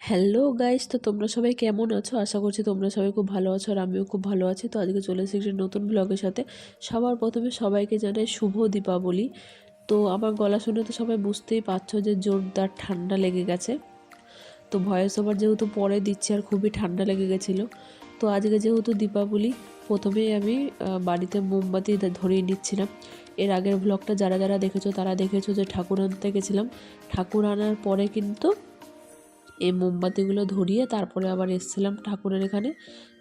Hello guys, তো তোমরা সবাই কেমন আছো? আশা করছি তোমরা সবাই খুব ভালো আছো আর আমিও খুব ভালো আছি। তো আজকে চলে এসেছি একটি নতুন ব্লগের সাথে। সবার প্রথমে সবাইকে জানাই শুভ দীপাবলি। তো আমার গলা শুনে তো সবাই বুঝতেই পারছো যে জোরদার ঠান্ডা লেগে গেছে। তো ভয়েস ওভার যেহেতু পরে দিচ্ছি আর খুবই ঠান্ডা লেগে গেছিলো। তো আজকে যেহেতু দীপাবলি, প্রথমেই আমি বাড়িতে মোমবাতি ধরিয়ে নিচ্ছিলাম। এর আগের ব্লগটা যারা যারা দেখেছো তারা দেখেছো যে ঠাকুর আনতে গেছিলাম। ঠাকুর আনার পরে কিন্তু এই মোমবাতিগুলো ধরিয়ে তারপরে আবার এসেছিলাম ঠাকুরের এখানে।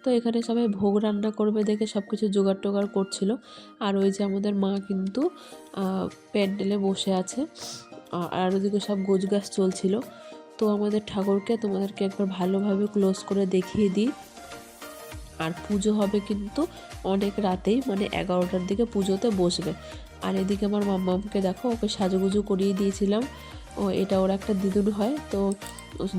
তো এখানে সবাই ভোগ রান্না করবে দেখে সব কিছু জোগাড় টোগাড় করছিল। আর ওই যে আমাদের মা কিন্তু প্যান্ডেলে বসে আছে, আর ওদিকে সব গোছগাছ চলছিল। তো আমাদের ঠাকুরকে তোমাদেরকে একবার ভালোভাবে ক্লোজ করে দেখিয়ে দিই। আর পুজো হবে কিন্তু অনেক রাতেই, মানে 11টার দিকে পুজোতে বসবে। আর এদিকে আমার মাম্মামকে দেখো, ওকে সাজুগুজু করিয়ে দিয়েছিলাম। এটা ওর একটা দিদুন হয়, তো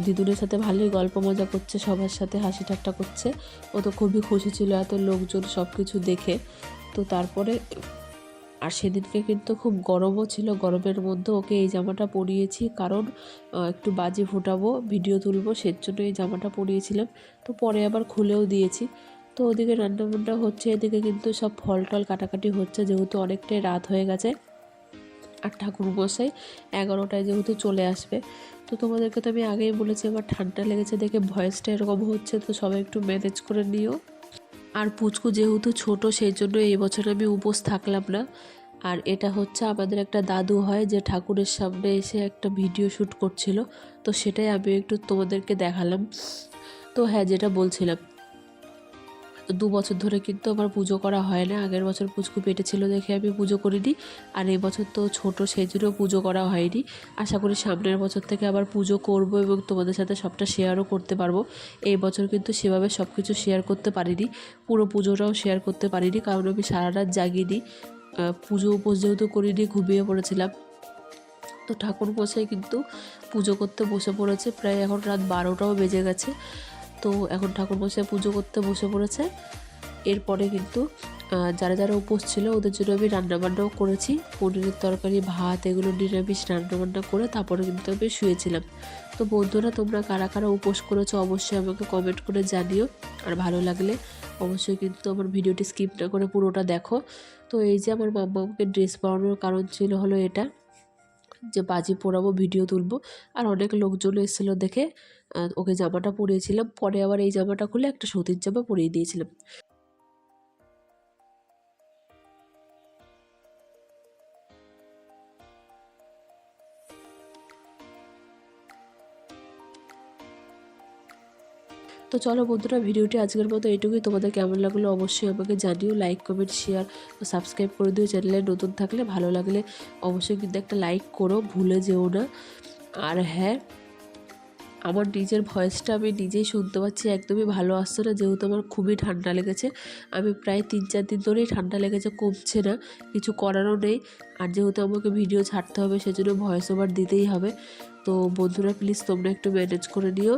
দিদুনের সাথে ভালোই গল্প মজা করছে, সবার সাথে হাসি ঠাট্টা করছে। ও তো খুবই খুশি ছিল এত লোকজন সব কিছু দেখে। তো তারপরে আর সেদিনকে কিন্তু খুব গরমও ছিল, গরমের মধ্যে ওকে এই জামাটা পরিয়েছি, কারণ একটু বাজি ফোটাবো, ভিডিও তুলবো, সেজন্য এই জামাটা পরিয়েছিলাম। তো পরে আবার খুলেও দিয়েছি। তো ওদিকে রান্নাবান্না হচ্ছে, এদিকে কিন্তু সব ফল টল কাটাকাটি হচ্ছে, যেহেতু অনেকটাই রাত হয়ে গেছে। আর ঠাকুরমশাই 11টায় যেহেতু চলে আসবে। তো তোমাদেরকে তো আমি আগেই বলেছি আমার ঠান্ডা লেগেছে দেখে ভয়েসটা এরকম হচ্ছে, তো সবাই একটু ম্যানেজ করে নিও। আর পুচকু যেহেতু ছোট, সেই জন্য এই বছর আমি উপোস থাকলাম না। আর এটা হচ্ছে আমাদের একটা দাদু হয়, যে ঠাকুরের সামনে এসে একটা ভিডিও শ্যুট করছিল। তো সেটাই আমি একটু তোমাদেরকে দেখালাম। তো হ্যাঁ, যেটা বলছিলাম, 2 বছর ধরে কিন্তু আমার পুজো করা হয় না। আগের বছর পুচকু পেটে ছিল দেখে আমি পুজো করিনি, আর এই বছর তো ছোট, সেই জন্য পুজো করা হয়নি। আশা করি সামনের বছর থেকে আবার পুজো করব এবং তোমাদের সাথে সবটা শেয়ারও করতে পারবো। এই বছর কিন্তু সেভাবে সব কিছু শেয়ার করতে পারিনি, পুরো পুজোটাও শেয়ার করতে পারিনি, কারণ আমি সারা রাত জাগিনি। পুজো উপোস যেহেতু করিনি, ঘুমিয়ে পড়েছিলাম। তো ঠাকুর মশাই কিন্তু পুজো করতে বসে পড়েছে, প্রায় এখন রাত 12টাও বেজে গেছে। তো এখন ঠাকুরমশাই পুজো করতে বসে পড়েছে। এরপরে কিন্তু যারা যারা উপোস ছিল ওদের জন্য আমি রান্নাবান্নাও করেছি, পনিরের তরকারি, ভাত, এগুলো নিরামিষ রান্নাবান্না করে তারপরে কিন্তু আমি শুয়েছিলাম। তো বন্ধুরা, তোমরা কারা কারা উপোস করেছো অবশ্যই আমাকে কমেন্ট করে জানিও। আর ভালো লাগলে অবশ্যই কিন্তু আমার ভিডিওটি স্কিপ না করে পুরোটা দেখো। তো এই যে আমার মাম্মাকে ড্রেস পরানোর কারণ ছিল হলো এটা, যে বাজি পোড়াবো, ভিডিও তুলবো। আর অনেক লোকজন এসেছিলো দেখে ওকে জামাটা পরিয়েছিলাম। পরে আবার এই জামাটা খুলে একটা সুতির জামা পরিয়ে দিয়েছিলাম। তো চলো বন্ধুরা, ভিডিওটি আজকের মতো এইটুকুই। তোমাদের কেমন লাগলো অবশ্যই আমাকে জানিও। লাইক, কমেন্ট, শেয়ার ও সাবস্ক্রাইব করে দিও। চ্যানেলে নতুন থাকলে, ভালো লাগলে অবশ্যই কিন্তু একটা লাইক করো, ভুলে যেও না। আর হ্যাঁ, আমার নিজের ভয়েসটা আমি নিজেই শুনতে পাচ্ছি একদমই ভালো আসছে না, যেহেতু আমার খুবই ঠান্ডা লেগেছে। আমি প্রায় 3-4 দিন ধরেই ঠান্ডা লেগেছে, কমছে না, কিছু করারও নেই। আর যেহেতু আমাকে ভিডিও ছাড়তে হবে, সেজন্য ভয়েস ওভার দিতেই হবে। তো বন্ধুরা, প্লিজ তোমরা একটু ম্যানেজ করে নিও।